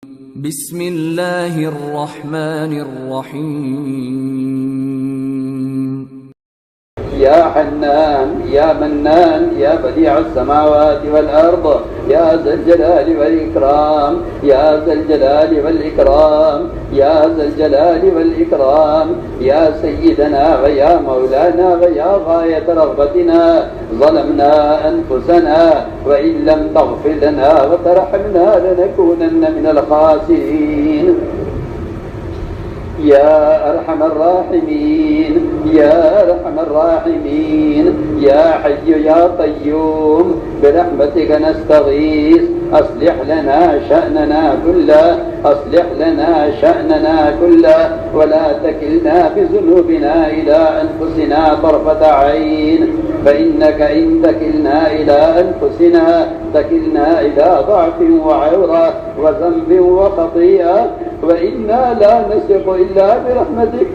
بسم الله الرحمن الرحيم. يا حنان يا منان يا بديع السماوات والأرض يا ذا الجلال والإكرام يا ذا الجلال والإكرام يا ذا الجلال والإكرام يا سيدنا ويا مولانا ويا غاية رغبتنا ظلمنا أنفسنا وإن لم تغفر لنا وترحمنا لنكونن من الخاسرين. يا أرحم الراحمين يا أرحم الراحمين يا حي يا قيوم برحمتك نستغيث أصلح لنا شأننا كله أصلح لنا شأننا كله ولا تكلنا بذنوبنا إلى أنفسنا طرفة عين فإنك إن تكلنا إلى أنفسنا تكلنا إلى ضعف وعورة وذنب وخطيئة وإنا لا نثق إلا برحمتك.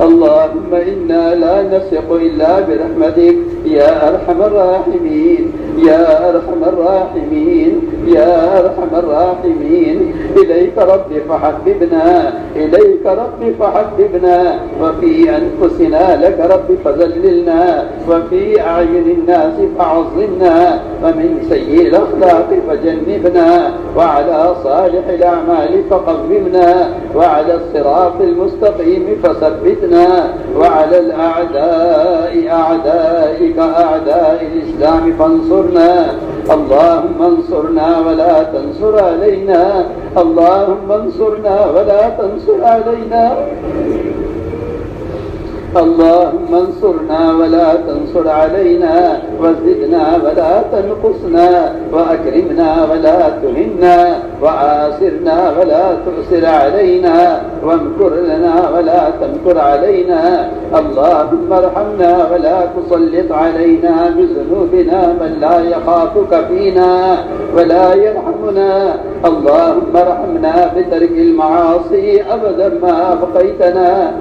اللهم إنا لا نثق إلا برحمتك يا أرحم الراحمين يا أرحم الراحمين يا أرحم الراحمين. إليك رب فحببنا إليك رب فحببنا وفي أنفسنا لك رب فذللنا وفي أعين الناس فعظمنا ومن سيء الأخلاق فجنبنا وعلى صالح الأعمال فقومنا وعلى الصراط المستقيم فثبتنا وعلى الأعداء أعدائك أعداء الإسلام فانصرنا. اللهم انصرنا ولا تنصر علينا اللهم انصرنا ولا تنصر علينا اللهم انصرنا ولا تنصر علينا وزدنا ولا تنقصنا وأكرمنا ولا تهنا وآسرنا ولا تؤسر علينا وامكر لنا ولا تمكر علينا. اللهم ارحمنا ولا تسلط علينا بذنوبنا من لا يخافك فينا ولا يرحمنا. اللهم ارحمنا بترك المعاصي أبدا ما أبقيتنا.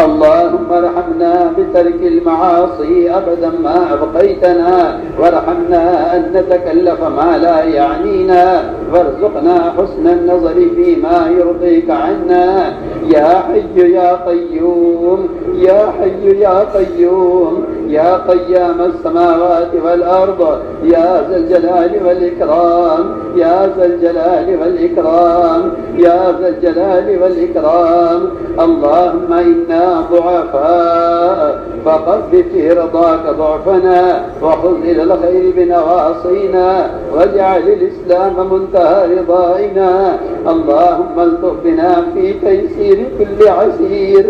اللهم ارحمنا بترك المعاصي أبدا ما أبقيتنا وارحمنا أن نتكلف ما لا يعنينا وارزقنا حسن النظر فيما يرضيك عنا. يا حي يا قيوم يا حي يا قيوم يا قيام السماوات والأرض يا ذا الجلال والإكرام يا ذا الجلال والإكرام يا ذا الجلال والإكرام. اللهم إنا ضعفاء فقف في رضاك ضعفنا وخذ إلى الخير بنواصينا واجعل الإسلام منتهى رضائنا. اللهم الطف بنا في تيسير كل عسير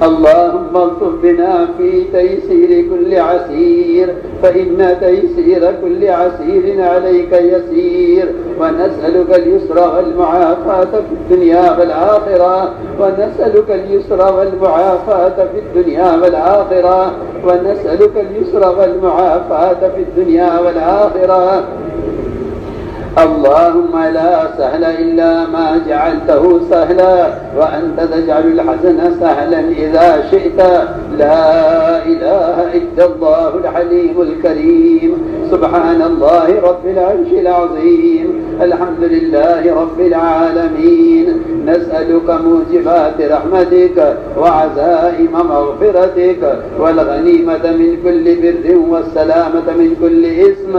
اللهم الطف بنا في تيسير كل عسير فإن تيسير كل عسير عليك يسير. ونسألك اليسر والمعافاة في الدنيا والآخرة ونسألك اليسر والمعافاة في الدنيا والآخرة ونسألك اليسر والمعافاة في الدنيا والآخرة. اللهم لا سهل إلا ما جعلته سهلا وأنت تجعل الحزن سهلا إذا شئت. لا إله إلا الله الحليم الكريم. سبحان الله رب العرش العظيم. الحمد لله رب العالمين. نسألك موجبات رحمتك وعزائم مغفرتك والغنيمة من كل بر والسلامة من كل إثم.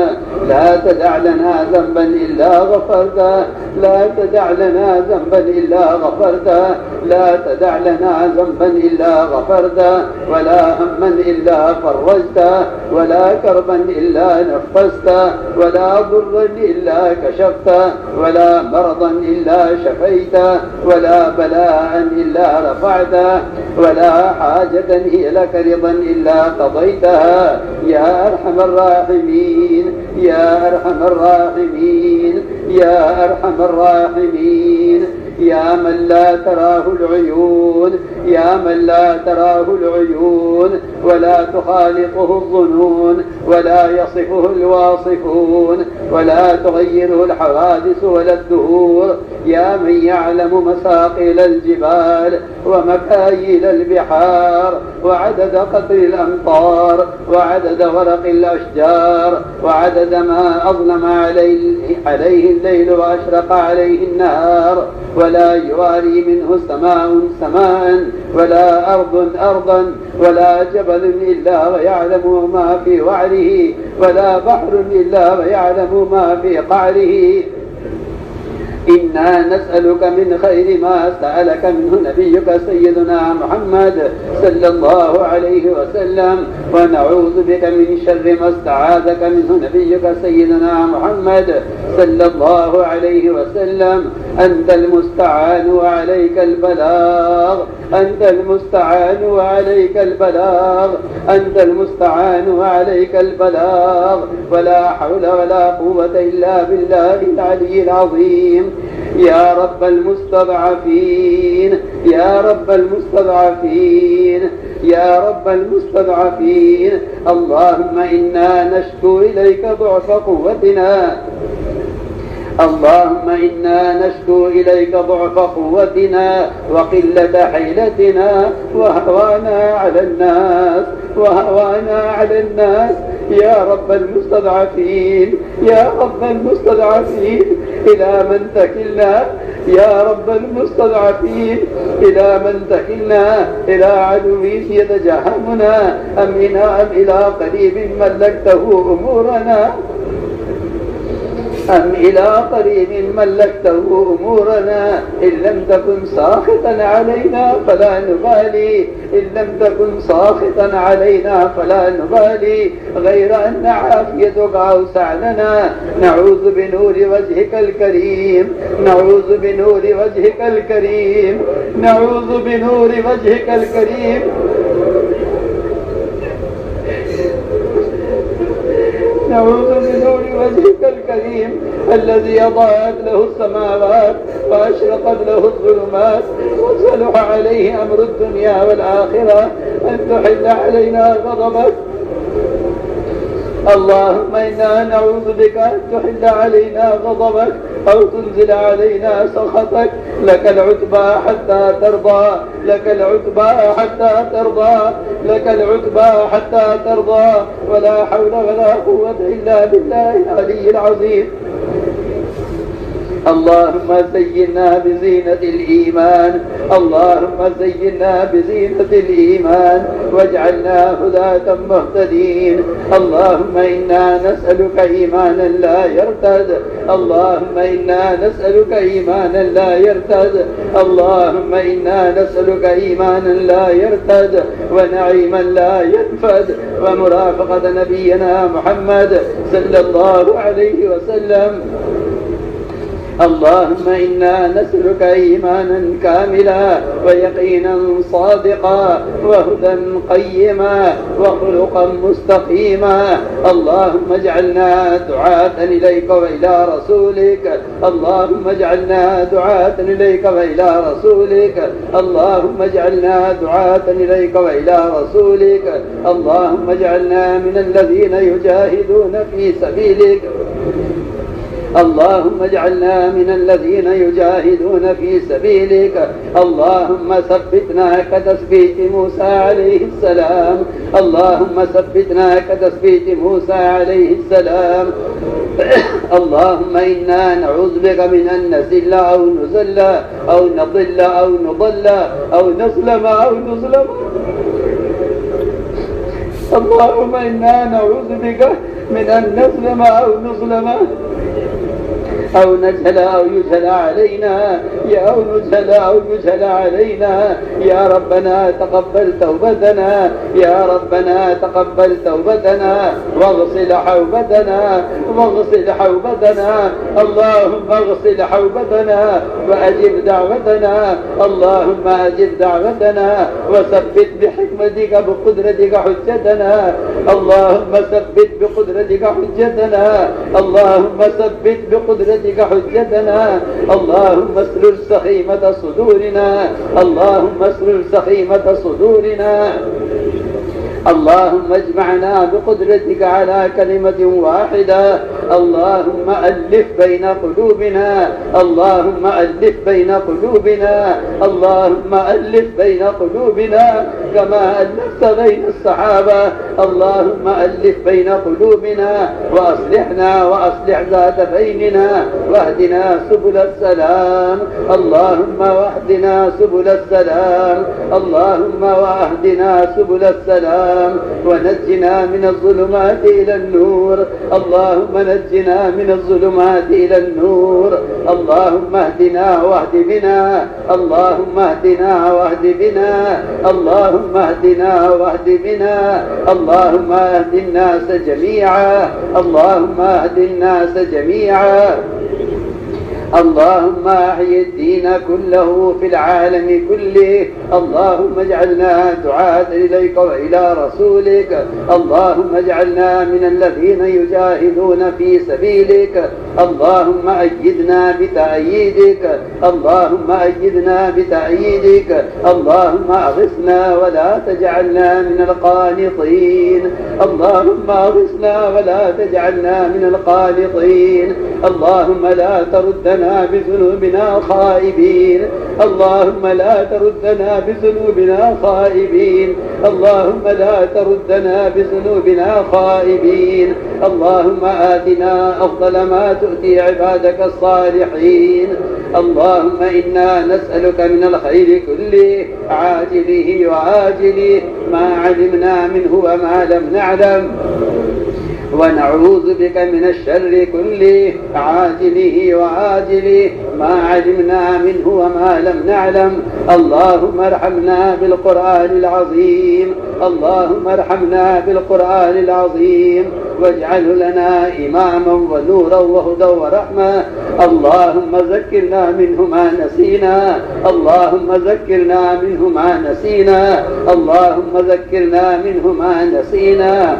لا تدع لنا ذنبا إلا غفرته لا تدع لنا ذنبا إلا غفرته لا تدع لنا ذنبا إلا غفرته ولا هما إلا فرجته ولا كربا إلا نفسته ولا ضرا إلا كشفته ولا مرضا إلا شفيته ولا بلاء إلا رفعته ولا حاجة هي لك رضا إلا قضيتها. يا أرحم الراحمين يا أرحم الراحمين يا أرحم الراحمين. يا من لا تراه العيون يا من لا تراه العيون ولا تخالطه الظنون ولا يصفه الواصفون ولا تغيره الحوادث ولا الدهور، يا من يعلم مساقيل الجبال ومكاييل البحار وعدد قطر الأمطار وعدد ورق الأشجار وعدد ما أظلم عليه الليل وأشرق عليه النهار، ولا يواري منه سماء سماء ولا أرض أرضا ولا جبل إلا ويعلم ما في وعره ولا بحر إلا ويعلم ما في قعره. إنا نسألك من خير ما سألك منه نبيك سيدنا محمد صلى الله عليه وسلم، ونعوذ بك من شر ما استعاذك منه نبيك سيدنا محمد صلى الله عليه وسلم. أنت المستعان وعليك البلاغ، أنت المستعان وعليك البلاغ، أنت المستعان وعليك البلاغ، ولا حول ولا قوة إلا بالله العلي العظيم. يا رب المستضعفين، يا رب المستضعفين، يا رب المستضعفين، اللهم إنا نشكو إليك ضعف قوتنا، اللهم إنا نشكو إليك ضعف قوتنا وقلة حيلتنا وهوانا على الناس، وهوانا على الناس. يا رب المستضعفين، يا رب المستضعفين، إلى من تكلنا؟ يا رب المستضعفين، إلى من تكلنا؟ إلى عدو يتجهمنا أم إلى قريب ملكته أمورنا؟ أم إلى قريب ملكته أمورنا؟ إن لم تكن ساخطا علينا فلا نبالي، إن لم تكن ساخطا علينا فلا نبالي، غير أن عافيتك أوسع لنا. نعوذ بنور وجهك الكريم، نعوذ بنور وجهك الكريم، نعوذ بنور وجهك الكريم، نعوذ بنور وجهك الكريم الذي أضاءت له السماوات وأشرقت له الظلمات وصلح عليه أمر الدنيا والآخرة، أن تحل علينا غضبك. اللهم إنا نعوذ بك أن تحل علينا غضبك أو تنزل علينا سخطك. لك العتبى حتى ترضى، لك العتبى حتى ترضى، لك العتبى حتى ترضى، ولا حول ولا قوة إلا بالله العلي العظيم. اللهم زينا بزينة الإيمان، اللهم زينا بزينة الإيمان واجعلنا هداة مهتدين. اللهم إنا نسألك إيمانا لا يرتد، اللهم إنا نسألك إيمانا لا يرتد، اللهم إنا نسألك إيمانا لا يرتد ونعيما لا ينفد ومرافقة نبينا محمد صلى الله عليه وسلم. اللهم إنا نسألك إيمانا كاملا ويقينا صادقا وهدى قيما وخلقا مستقيما. اللهم اجعلنا دعاة إليك وإلى رسولك، اللهم اجعلنا دعاة إليك وإلى رسولك، اللهم اجعلنا دعاة إليك وإلى رسولك، اللهم اجعلنا من الذين يجاهدون في سبيلك، اللهم اجعلنا من الذين يجاهدون في سبيلك. اللهم ثبتنا كتثبيت موسى عليه السلام، اللهم ثبتنا كتثبيت موسى عليه السلام. اللهم إنا نعوذ بك من أن نزل أو نزل أو نضل أو نضل أو نظلم أو نظلم. اللهم إنا نعوذ بك من أن نظلم أو نظلم أو نجهل أو يجهل علينا، أو نجهل أو يجهل علينا. يا ربنا تقبل توبتنا، يا ربنا تقبل توبتنا واغسل حوبتنا، واغسل حوبتنا. اللهم اغسل حوبتنا وأجب دعوتنا، اللهم أجب دعوتنا وثبت بحكمتك بقدرتك حجتنا، اللهم ثبت بقدرتك حجتنا، اللهم ثبت بقدرتك بقدرتك حجتنا. اللهم اسلل سخيمة صدورنا، اللهم اسلل سخيمة صدورنا. اللهم اجمعنا بقدرتك على كلمة واحدة. اللهم ألف بين قلوبنا، اللهم ألف بين قلوبنا، اللهم ألف بين قلوبنا كما ألفت بين الصحابة. اللهم ألف بين قلوبنا وأصلحنا وأصلح ذات بيننا واهدنا سبل السلام. اللهم واهدنا سبل السلام، اللهم واهدنا سبل السلام، ونجنا من الظلمات إلى النور. اللهم نجنا من الظلمات إلى النور. اللهم اهدنا واهد بنا، اللهم اهدنا واهد بنا، اللهم اهدنا واهد بنا. اللهم اهد الناس جميعا، اللهم اهد الناس جميعا. اللهم أحيي الدين كله في العالم كله. اللهم اجعلنا دعاة إليك وإلى رسولك. اللهم اجعلنا من الذين يجاهدون في سبيلك. اللهم أيدنا بتأييدك، اللهم أيدنا بتأييدك. اللهم أغثنا ولا تجعلنا من القانطين، اللهم أغثنا ولا تجعلنا من القانطين. اللهم لا تردنا بذنوبنا خائبين، اللهم لا تردنا بذنوبنا خائبين، اللهم لا تردنا بذنوبنا خائبين. اللهم آتنا أفضل ما تؤتي عبادك الصالحين. اللهم إنا نسألك من الخير كله عاجله وآجله ما علمنا منه وما لم نعلم، ونعوذ بك من الشر كله عاجله وآجله ما علمنا منه وما لم نعلم. اللهم ارحمنا بالقرآن العظيم، اللهم ارحمنا بالقرآن العظيم واجعله لنا إماما ونورا وهدى ورحمة. اللهم ذكرنا منه ما نسينا، اللهم ذكرنا منه ما نسينا، اللهم ذكرنا منه ما نسينا،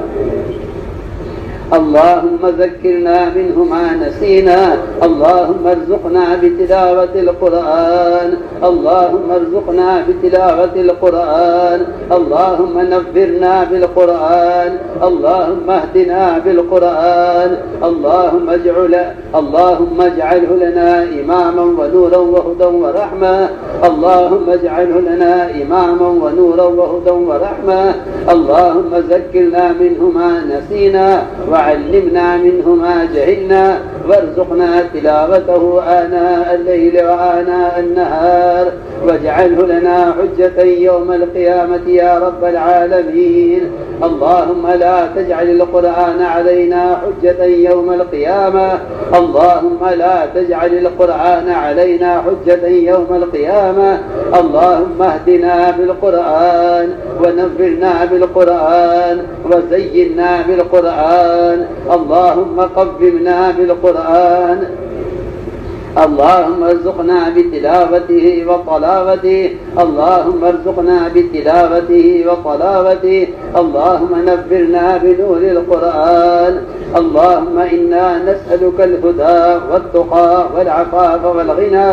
اللهم ذكرنا منه ما نسينا. اللهم ارزقنا بتلاوة القرآن، اللهم ارزقنا بتلاوة القرآن. اللهم نفرنا بالقرآن، اللهم اهدنا بالقرآن. اللهم اجعله لنا إماما ونورا وهدى ورحمة. اللهم اجعله لنا إماما ونورا وهدى ورحمة. اللهم ذكرنا منه ما نسينا وعلمنا منه ما جهلنا وارزقنا تلاوته آناء الليل وآناء النهار واجعله لنا حجة يوم القيامة يا رب العالمين. اللهم لا تجعل القرآن علينا حجة يوم القيامة، اللهم لا تجعل القرآن علينا حجة يوم القيامة. اللهم اهدنا بالقرآن ونفرنا بالقرآن وزينا بالقرآن. اللهم قومنا بالقرآن. اللهم ارزقنا بتلاوته وطلاوته، اللهم ارزقنا بتلاوته وطلاوته. اللهم نفرنا بنور القرآن. اللهم إنا نسألك الهدى والتقى والعفاف والغنى.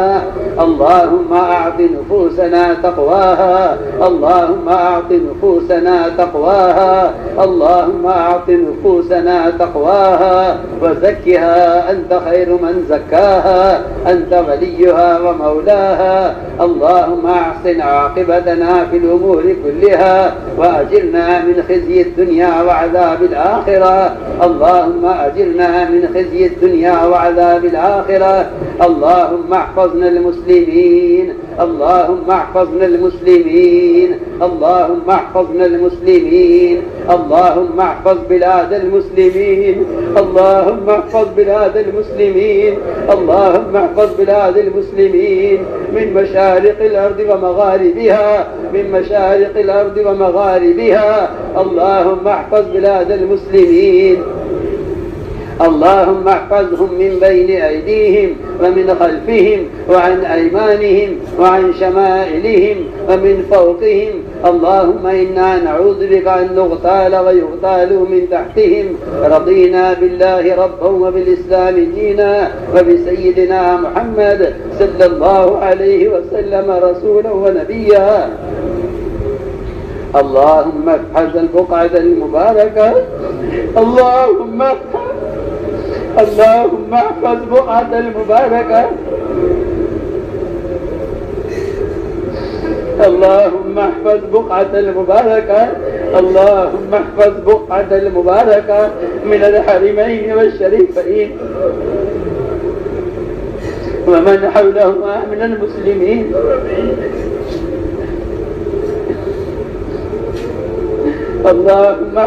اللهم أعط نفوسنا تقواها، اللهم أعط نفوسنا تقواها، اللهم أعط نفوسنا تقواها وزكها أنت خير من زكاها، أنت وليها ومولاها. اللهم أحسن عاقبتنا في الأمور كلها وأجرنا من خزي الدنيا وعذاب الآخرة. اللهم أجرنا من خزي الدنيا وعذاب الآخرة. اللهم احفظنا المسلمين، اللهم احفظنا المسلمين، اللهم احفظنا المسلمين. اللهم احفظ بلاد المسلمين، اللهم احفظ بلاد المسلمين، اللهم احفظ بلاد المسلمين من مشارق الأرض ومغاربها، من مشارق الأرض ومغاربها. اللهم احفظ بلاد المسلمين. اللهم احفظهم من بين أيديهم ومن خلفهم وعن أيمانهم وعن شمائلهم ومن فوقهم اللهم إنا نعوذ بك أن نغتال ويغتالوا من تحتهم. رضينا بالله ربا وبالإسلام دينا وبسيدنا محمد صلى الله عليه وسلم رسولا ونبيا. اللهم افحص البقعة المباركة. اللهم احفظ بقعة المباركة. اللهم احفظ بقعة المباركة. اللهم احفظ بقعة المباركة من الحرمين والشريفين ومن حولهما من المسلمين. اللهم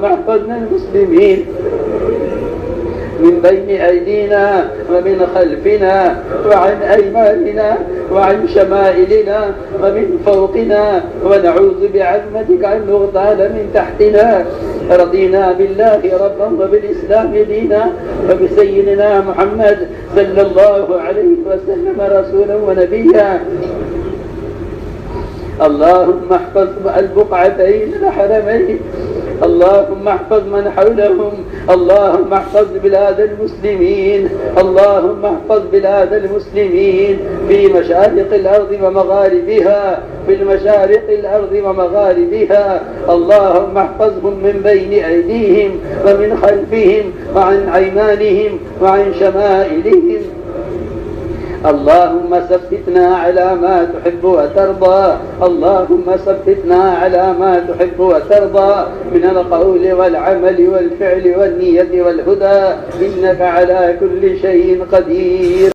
احفظنا المسلمين من بين أيدينا ومن خلفنا وعن أيماننا وعن شمائلنا ومن فوقنا، ونعوذ بعظمتك أن نغتال من تحتنا. رضينا بالله ربا وبالإسلام دينا وبسيدنا محمد صلى الله عليه وسلم رسولا ونبيا. اللهم احفظ البقعتين الحرمين. اللهم احفظ من حولهم. اللهم احفظ بلاد المسلمين. اللهم احفظ بلاد المسلمين في مشارق الأرض ومغاربها، في المشارق الأرض ومغاربها. اللهم احفظهم من بين أيديهم ومن خلفهم وعن أيمانهم وعن شمائلهم. اللهم ثبتنا على ما تحب وترضى. اللهم ثبتنا على ما تحب وترضى من القول والعمل والفعل والنية والهدى، إنك على كل شيء قدير.